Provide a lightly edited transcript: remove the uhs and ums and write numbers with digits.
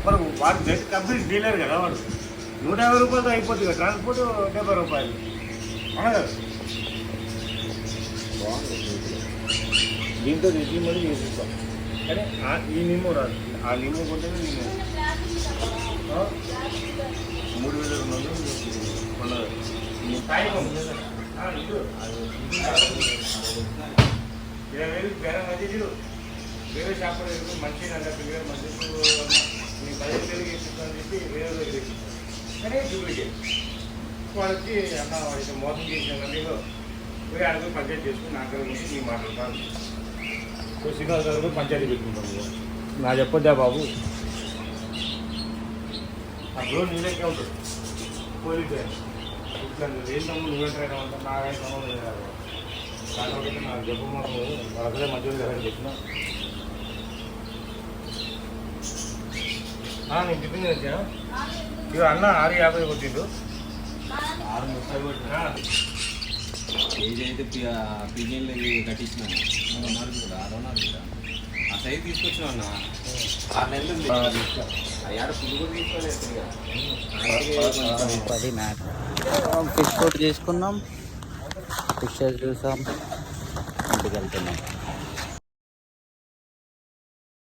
మరి వాడు just company dealer కదా వాడు 150 రూపాయలతో అయిపోతుంది కదా ట్రాన్స్పోర్ట్ 70 రూపాయలు అవునా కదా దీంతో తెచ్చి మరి చేసిస్తాం కానీ ఈ నిమ్ము రాదు ఆ నిమ్ము కొంటేనే నేను 3200 బేరం మంచి వేరే షాపులో మంచిగా అంటే మంచి నేను 15,000 ఇస్తానని చెప్పి వేరే దగ్గర కానీ డూప్లికేట్ వాళ్ళకి అన్న వాడికి మోసం చేసిన నేను పోయి అడుగు పంచాయతీ చేసుకుని నా దగ్గర నుంచి నేను మాట్లాడతాను శ్రీనివాస్ గారు పంచాయతీ పెట్టుకుంటాను నా చెప్పొద్దా బాబు ఆ రోజు నీళ్ళకే ఉంటుంది పోలీసు ఏం తమ్ముడు నువ్వేంటైనా ఉంటావు నాకైనా సంబంధం లేదు కాకపోతే నాకు చెప్పు మాకు వాళ్ళకే మంచిగా దగ్గర చెప్పినా నేను చెప్పింది వచ్చా ఇక అన్న 650 కొట్టిండు 630 కొట్టినా కేజీ అయితే పిజియన్లు కట్టించినాను 6 కూడా ఆ సైజు తీసుకొచ్చినా అన్న 6 నెలలు అయ్యాడ ఫుడ్ కూడా తీసుకోలేదు ఫిష్ కోట్ చేసుకున్నాం ఫిష్ చూసాం ఇంటికి వెళ్తున్నాం